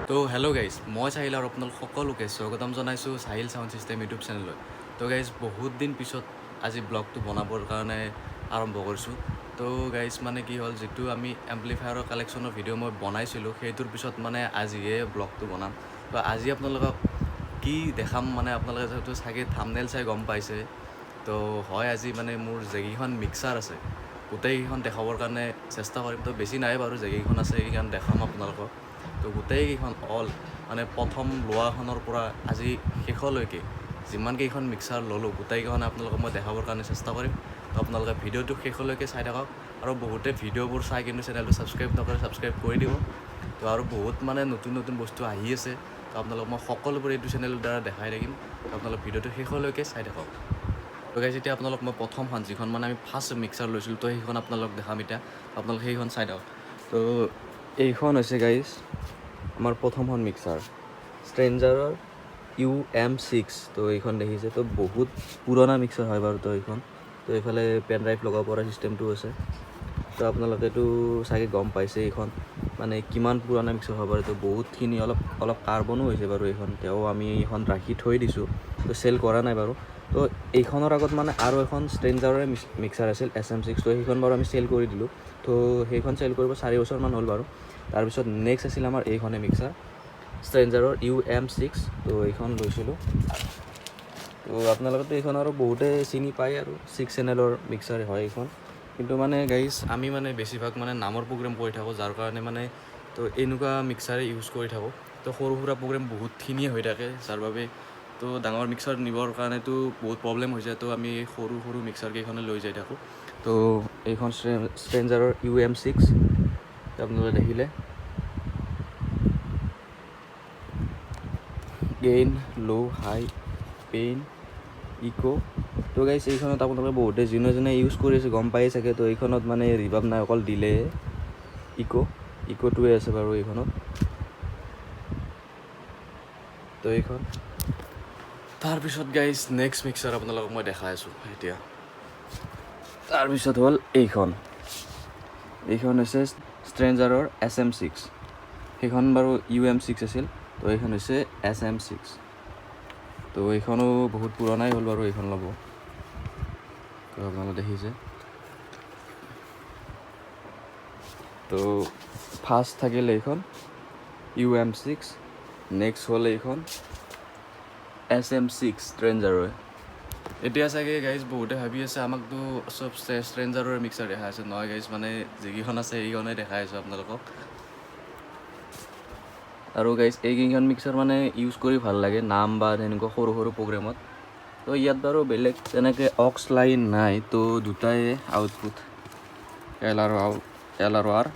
তো hello' guys, মই চাহিল আৰু আপোনালোক সকলোকে স্বাগতম জনাইছোঁ চাহিল চাউণ্ড ছিষ্টেম ইউটিউব চেনেলত। তো গাইজ, বহুত দিন পিছত আজি ব্লগটো বনাবৰ কাৰণে আৰম্ভ কৰিছোঁ। তো গাইজ, মানে কি হ'ল, যিটো আমি এম্প্লিফায়াৰৰ কালেকশ্যনৰ ভিডিঅ' মই বনাইছিলোঁ সেইটোৰ পিছত মানে আজিহে ব্লগটো বনাম। তো আজি আপোনালোকক কি দেখাম, মানে আপোনালোকে যিহেতু চাগে থাম্বনেইল চাই গম পাইছে। তো হয়, আজি মানে মোৰ যেইকেইখন মিক্সাৰ আছে গোটেইকেইখন দেখাবৰ কাৰণে চেষ্টা কৰিম। তো বেছি নাই বাৰু, যেইকেইখন আছে সেইকেইখন দেখাম আপোনালোকক। তো গোটেইকেইখন মানে প্ৰথম লোৱাখনৰ পৰা আজি শেষলৈকে যিমানকেইখন মিক্সাৰ ল'লোঁ গোটেইকেইখন আপোনালোকক মই দেখাবৰ কাৰণে চেষ্টা কৰিম। তো আপোনালোকে ভিডিঅ'টো শেষলৈকে চাই থাকক। আৰু বহুতে ভিডিঅ'বোৰ চাই কিন্তু চেনেলটো ছাবস্ক্ৰাইব নকৰে, ছাবস্ক্ৰাইব কৰি দিব। তো আৰু বহুত মানে নতুন নতুন বস্তু আহি আছে। তো আপোনালোকক মই সকলোবোৰ এইটো চেনেলৰ দ্বাৰা দেখাই থাকিম। তো আপোনালোক ভিডিঅ'টো শেষলৈকে চাই থাকক। তো গাইজ, এতিয়া আপোনালোক মই প্ৰথমখন যিখন মানে আমি ফাৰ্ষ্ট মিক্সাৰ লৈছিলোঁ, তো সেইখন আপোনালোক দেখাম এতিয়া। আপোনালোক সেইখন চাই থাকক। তো এইখন হৈছে গাইজ আমাৰ প্ৰথমখন মিক্সাৰ, ষ্ট্ৰেঞ্জাৰৰ UM6। তো এইখন দেখিছে, তো বহুত পুৰণা মিক্সাৰ হয় বাৰু। তো এইখন, তো এইফালে পেন ড্ৰাইভ লগাব পৰা ছিষ্টেমটো আছে। তো আপোনালোকেতো চাগে গম পাইছে এইখন মানে কিমান পুৰণা মিক্সাৰ হ'ব পাৰে। তো বহুতখিনি অলপ কাৰ্বনো হৈছে বাৰু এইখন, আমি এইখন ৰাখি থৈ দিছোঁ। তো চেল কৰা নাই বাৰু। তো এইখনৰ আগত মানে আৰু এখন ষ্ট্ৰেঞ্জাৰৰে মিক্সাৰ আছিল SM6। তো সেইখন বাৰু আমি চেল কৰি দিলোঁ। তো সেইখন চেল কৰিব 4 বছৰমান হ'ল বাৰু। তাৰপিছত নেক্সট আছিল আমাৰ এইখনে মিক্সাৰ, ষ্ট্ৰেঞ্জাৰৰ UM6। তো এইখন লৈছিলোঁ। তো আপোনালোকেতো এইখন আৰু বহুতে চিনি পায় আৰু 6 চেনেলৰ মিক্সাৰ হয় এইখন। কিন্তু মানে গাইজ, আমি মানে বেছিভাগ মানে নামৰ প্ৰগ্ৰেম কৰি থাকোঁ, যাৰ কাৰণে মানে তো এনেকুৱা মিক্সাৰে ইউজ কৰি থাকোঁ। তো সৰু সুৰা প্ৰগ্ৰেম বহুতখিনিয়ে হৈ থাকে, যাৰ বাবে তো ডাঙৰ মিক্সাৰ নিবৰ কাৰণেতো বহুত প্ৰব্লেম হৈ যায়। তো আমি সৰু সৰু মিক্সাৰকেইখনে লৈ যাই থাকোঁ। তো এইখন ষ্ট্ৰেঞ্জাৰৰ UM6 আপোনালোকে দেখিলে, গেইন, ল', হাই, পেইন, ইক'। তো গাইজ, এইখনত আপোনালোকে বহুতে যোনে ইউজ কৰি আছে গম পাই চাগে। তো এইখনত মানে ৰিভাৰ্ব নাই, অকল দিলে ইক'টোৱে আছে বাৰু এইখনত। তো এইখন তাৰপিছত গাইজ নেক্সট মিক্সাৰ আপোনালোকক মই দেখাই আছোঁ এতিয়া। তাৰপিছত হ'ল এইখন হৈছে ষ্ট্ৰেঞ্জাৰৰ SM6। সেইখন বাৰু UM6 আছিল। তো এইখন হৈছে SM6। তো এইখনো বহুত পুৰণাই হ'ল বাৰু এইখন ল'ব। তো আপোনালোকে দেখিছে। তো ফাৰ্ষ্ট থাকিল এইখন UM6, নেক্সট হ'ল এইখন SM6 ষ্ট্ৰেঞ্জাৰৰ। এতিয়া চাগে গাইজ বহুতে ভাবি আছে আমাকতো চব ষ্ট্ৰেঞ্জাৰৰ মিক্সাৰ দেখাই আছে। নহয় গাইজ, মানে যিকেইখন আছে সেইকেইখনেই দেখাই আছোঁ আপোনালোকক। আৰু গাইজ, এইকেইখন মিক্সাৰ মানে ইউজ কৰি ভাল লাগে, নাম বা তেনেকুৱা সৰু সৰু প্ৰগ্ৰেমত। তো ইয়াত বাৰু বেলেগ তেনেকৈ অক্স লাইন নাই। তো দুটাই আউটপুট, L আৰু R।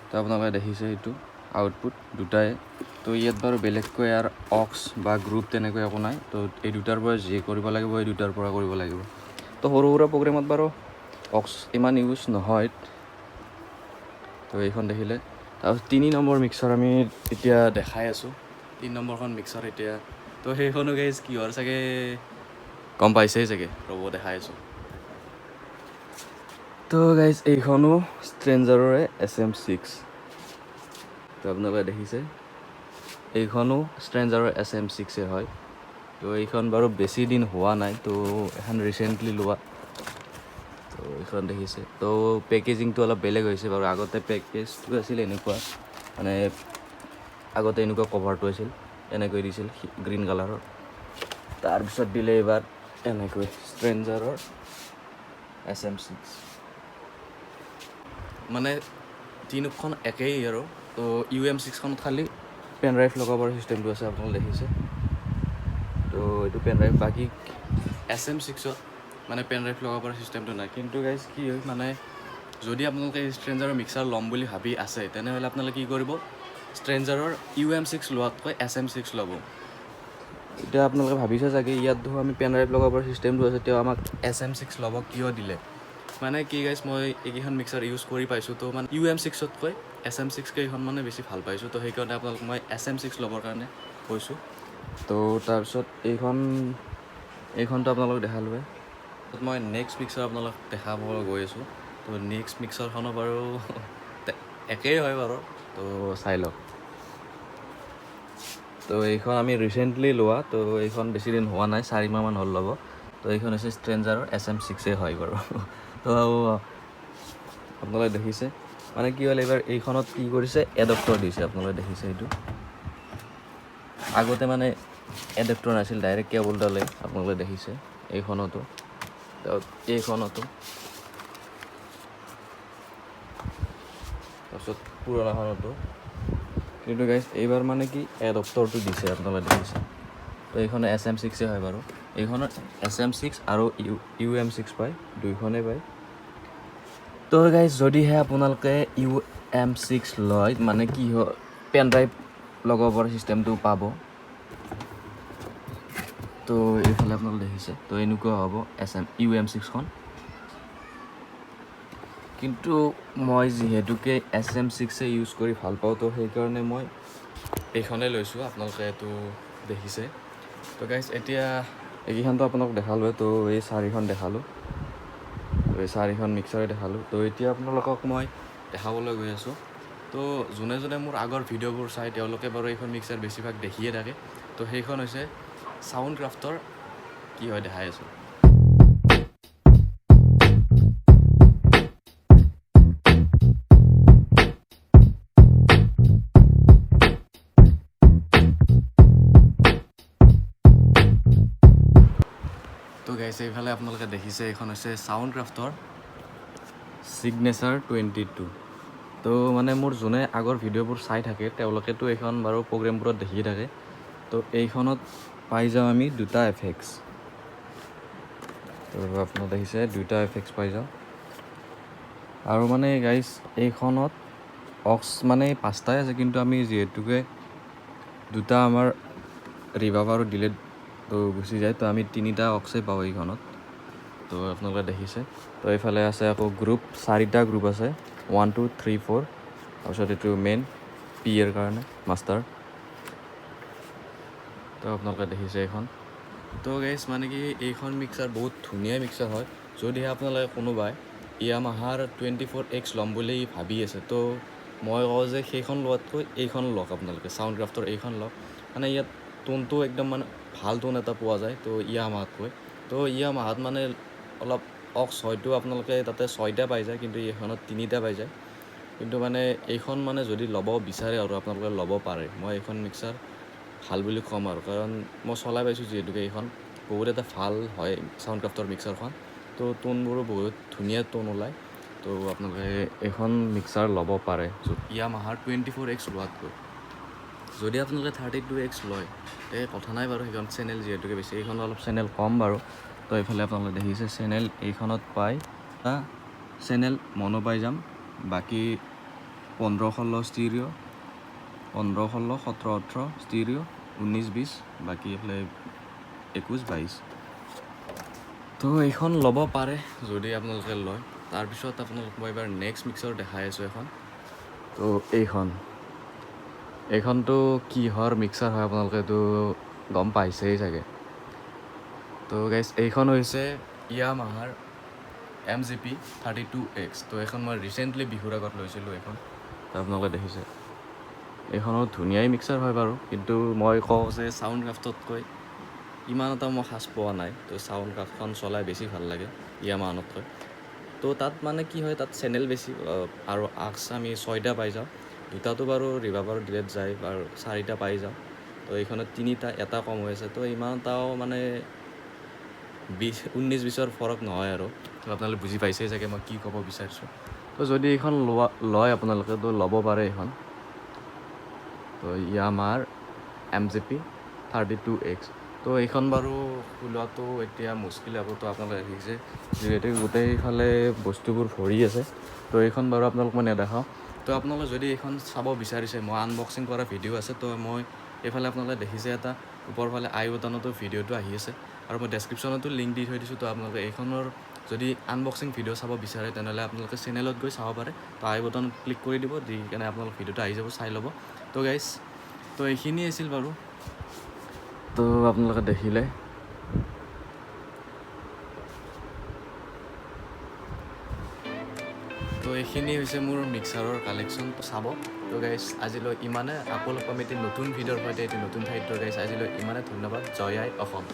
তো আপোনালোকে দেখিছে এইটো আউটপুট দুটাই। তো ইয়াত বাৰু বেলেগকৈ আৰু অক্স বা গ্ৰুপ তেনেকৈ একো নাই। তো এই দুটাৰ পৰা যি কৰিব লাগিব এই দুটাৰ পৰা কৰিব লাগিব। তো সৰু সুৰা প্ৰগ্ৰেমত বাৰু অক্স ইমান ইউজ নহয়। তো এইখন দেখিলে। তাৰপিছত 3 নম্বৰ মিক্সাৰ আমি এতিয়া দেখাই আছোঁ। 3 নম্বৰখন মিক্সাৰ এতিয়া। তো সেইখনো গাইজ কিহৰ চাগে গম পাইছেই চাগে, ৰ'ব দেখাই আছোঁ। তো গাইজ, এইখনো ষ্ট্ৰেঞ্জাৰৰে SM6। তো আপোনালোকে দেখিছে, এইখনো ষ্ট্ৰেঞ্জাৰৰ SM6 হয়। তো এইখন বাৰু বেছি দিন হোৱা নাই, তো এখন ৰিচেণ্টলি লোৱা। তো এইখন দেখিছে। তো পেকেজিংটো অলপ বেলেগ হৈছে বাৰু। আগতে পেকেজটো আছিল এনেকুৱা, মানে আগতে এনেকুৱা কভাৰটো আছিল, এনেকৈ দিছিল গ্ৰীণ কালাৰৰ। তাৰপিছত দিলে এইবাৰ এনেকৈ ষ্ট্ৰেঞ্জাৰৰ SM6। মানে তিনিখন একেই আৰু। তো UM6খনত খালি পেন ড্ৰাইভ লগাবৰ চিষ্টেমটো আছে, আপোনালোকে দেখিছে। তো এইটো পেন ড্ৰাইভ, বাকী SM6ত মানে পেন ড্ৰাইভ লগাবৰ চিষ্টেমটো নাই। কিন্তু গাইজ কি হয়, মানে যদি আপোনালোকে ষ্ট্ৰেঞ্জাৰৰ মিক্সাৰ ল'ম বুলি ভাবি আছে, তেনেহ'লে আপোনালোকে কি কৰিব, ষ্ট্ৰেঞ্জাৰৰ UM6 লোৱাতকৈ SM6 ল'ব। এতিয়া আপোনালোকে ভাবিছে চাগে ইয়াত দেখোন আমি পেন ড্ৰাইভ লগাবৰ চিষ্টেমটো আছে, তেওঁ আমাক SM6 ল'ব কিয় দিলে। মানে কি গাইজ, মই এইকেইখন মিক্সাৰ ইউজ কৰি পাইছোঁ। তো মানে UM6তকৈ SM6 কেইখন মানে বেছি ভাল পাইছোঁ। তো সেইকাৰণে আপোনালোক মই SM6 ল'বৰ কাৰণে কৈছোঁ। তো তাৰপিছত এইখনটো আপোনালোক দেখালোৱে। মই নেক্সট মিক্সাৰ আপোনালোক দেখাব গৈ আছোঁ। তো নেক্সট মিক্সাৰখনো বাৰু একেই হয় বাৰু। তো চাই লওক। তো এইখন আমি ৰিচেণ্টলি লোৱা, তো এইখন বেছি দিন হোৱা নাই, 4 মাহমান হ'ল ল'ব। তো এইখন হৈছে ষ্ট্ৰেঞ্জাৰৰ SM6 হয় বাৰু। তো আপোনালোকে দেখিছে মানে কি হ'ল, এইবাৰ এইখনত কি কৰিছে, এডপ্টৰ দিছে। আপোনালোকে দেখিছে এইটো, আগতে মানে এডপ্টৰ নাছিল, ডাইৰেক্ট কেবলডালে। আপোনালোকে দেখিছে এইখনতো, এইখনতো, তাৰপিছত পুৰণাখনতো। কিন্তু গাইজ এইবাৰ মানে কি এডপ্টৰটো দিছে, আপোনালোকে দেখিছে। তো এইখন SM6 হয় বাৰু। এইখনত SM6 আৰু UM6 পায়, দুইখনেই পায়। তো গাইজ যদিহে আপোনালোকে UM6 লয়, মানে কি হয়, পেন ড্ৰাইভ লগাব পৰা চিষ্টেমটো পাব। তো এইফালে আপোনালোকে দেখিছে, তো এনেকুৱা হ'ব UM6খন। কিন্তু মই যিহেতুকে SM6 ইউজ কৰি ভাল পাওঁ, তো সেইকাৰণে মই এইখনেই লৈছোঁ। আপোনালোকে এইটো দেখিছে। তো গাইজ এতিয়া এইকেইখনতো আপোনালোক দেখালোৱে, তো এই 4খন দেখালোঁ, তো এই 4খন মিক্সাৰে দেখালোঁ। তো এতিয়া আপোনালোকক মই দেখাবলৈ গৈ আছোঁ। তো যোনে যোনে মোৰ আগৰ ভিডিঅ'বোৰ চাই তেওঁলোকে বাৰু এইখন মিক্সাৰ বেছিভাগ দেখিয়ে থাকে। তো সেইখন হৈছে চাউণ্ড ক্ৰাফ্টৰ, কি হয় দেখাই আছোঁ। তো গাইছে এইফালে আপোনালোকে দেখিছে, এইখন হৈছে চাউণ্ড ক্ৰাফ্টৰ ছিগনেচাৰ 22। তো মানে মোৰ যোনে আগৰ ভিডিঅ'বোৰ চাই থাকে তেওঁলোকেতো এইখন বাৰু প্ৰগ্ৰেমবোৰত দেখিয়ে থাকে। তো এইখনত পাই যাওঁ আমি দুটা এফেক্টছ। তো আপোনালোকে দেখিছে দুটা এফেক্টছ পাই যাওঁ। আৰু মানে গাইজ এইখনত অক্স মানে 5টাই আছে, কিন্তু আমি যিহেতুকে দুটা আমাৰ ৰিভাৰ্ব আৰু ডিলেট তো গুচি যায়, তো আমি 3টা অক্সেই পাওঁ এইখনত। তো আপোনালোকে দেখিছে। তো এইফালে আছে আকৌ গ্ৰুপ, 4টা গ্ৰুপ আছে, 1 2 3 4। তাৰপিছত এইটো মেইন পিৰ কাৰণে মাষ্টাৰ। তো আপোনালোকে দেখিছে এইখন। তো গাইজ মানে কি এইখন মিক্সাৰ বহুত ধুনীয়া মিক্সাৰ হয়। যদিহে আপোনালোকে কোনোবাই ইয়ামাহাৰ 24X ল'ম বুলি ভাবি আছে, তো মই কওঁ যে সেইখন লোৱাতকৈ এইখন লওক। আপোনালোকে চাউণ্ড ক্ৰাফ্টৰ এইখন লওক, মানে ইয়াত টোনটো একদম মানে ভাল টোন এটা পোৱা যায়। তো ইয়ামাহাতকৈ, তো ইয়ামাহাত মানে অলপ অক্স হয়তো আপোনালোকে তাতে 6টা পাই যায়, কিন্তু এইখনত 3টা পাই যায়। কিন্তু মানে এইখন মানে যদি ল'ব বিচাৰে আৰু আপোনালোকে ল'ব পাৰে, মই এইখন মিক্সাৰ ভাল বুলি ক'ম আৰু, কাৰণ মই চলাই পাইছোঁ যিহেতুকে এইখন বহুত এটা ভাল হয় চাউণ্ড ক্ৰাফ্টৰ মিক্সাৰখন। তো টোনবোৰো বহুত ধুনীয়া টোন ওলায়। তো আপোনালোকে এইখন মিক্সাৰ ল'ব পাৰে ইয়ামাহাৰ 24X লোৱাতকৈ। যদি আপোনালোকে 32X লয় তে কথা নাই বাৰু, সেইখন চেনেল যিহেতুকে বেছি, এইখন অলপ চেনেল কম বাৰু। তো এইফালে আপোনালোকে দেখিছে চেনেল এইখনত পায় চেনেল মনো পাই যাম, বাকী 15 16 ষ্টিৰিঅ', 15 16 17 18 ষ্টিৰিঅ', 19 20, বাকী এইফালে 21 22। তো এইখন ল'ব পাৰে যদি আপোনালোকে লয়। তাৰপিছত আপোনালোক মই এবাৰ নেক্সট মিক্সাৰ দেখাই আছোঁ এখন। তো এইখনতো কিহৰ মিক্সাৰ হয় আপোনালোকেতো গম পাইছেই চাগে। তো গাইজ এইখন হৈছে ইয়ামাহাৰ MGP 32X। তো এইখন মই ৰিচেণ্টলি বিহুৰ আগত লৈছিলোঁ এইখন। তো আপোনালোকে দেখিছে এইখনো ধুনীয়াই মিক্সাৰ হয় বাৰু, কিন্তু মই কওঁ যে চাউণ্ড ক্ৰাফ্টতকৈ ইমান এটা মই সাজ পোৱা নাই। তো চাউণ্ড ক্ৰাফ্টখন চলাই বেছি ভাল লাগে ইয়ামাহাতকৈ। তো তাত মানে কি হয়, তাত চেনেল বেছি আৰু আক্স আমি 6টা পাই যাওঁ। 2টাতো বাৰু ৰিভাৰ্ব আৰু ডিলেট যায়, আৰু 4টা পাই যাওঁ। তো এইখনত 3টা, এটা কম হৈ আছে। তো ইমান এটাও মানে 19 20ৰ ফৰক নহয় আৰু। তো আপোনালোকে বুজি পাইছেই চাগে মই কি ক'ব বিচাৰিছোঁ। তো যদি এইখন লয় আপোনালোকে, তো ল'ব পাৰে এইখন। তো ইয়ামাহাৰ MGP 32X। তো এইখন বাৰু খোলোৱাটো এতিয়া মুস্কিল হ'ব। তো আপোনালোকে দেখিছে যিহেতু গোটেইফালে বস্তুবোৰ ভৰি আছে। তো এইখন বাৰু আপোনালোক মই নেদেখাওঁ। তো আপোনালোকে যদি এইখন চাব বিচাৰিছে, মই আনবক্সিং কৰা ভিডিঅ' আছে। তো মই এইফালে আপোনালোকে দেখিছে এটা ওপৰফালে আই বটনতো ভিডিঅ'টো আহি আছে, আৰু মই ডেছক্ৰিপশ্যনতো লিংক দি থৈ দিছোঁ। তো আপোনালোকে এইখনৰ যদি আনবক্সিং ভিডিঅ' চাব বিচাৰে তেনেহ'লে আপোনালোকে চেনেলত গৈ চাব পাৰে। তো আই বটন ক্লিক কৰি দিব, দি কেনে আপোনালোক ভিডিঅ'টো আহি যাব, চাই ল'ব। তো গাইজ তো এইখিনিয়ে আছিল বাৰু। তো আপোনালোকে দেখিলে। তো এইখিনি হৈছে মোৰ মিক্সাৰৰ কালেকশ্যন চাব। তো গাইজ আজিলৈ ইমানে, আকৌ লগ পাম এটি নতুন ভিডিঅ'ৰ সৈতে এটি নতুন ঠাইত। তো গাইজ আজিলৈ ইমানে, ধন্যবাদ। জয় আই অসম।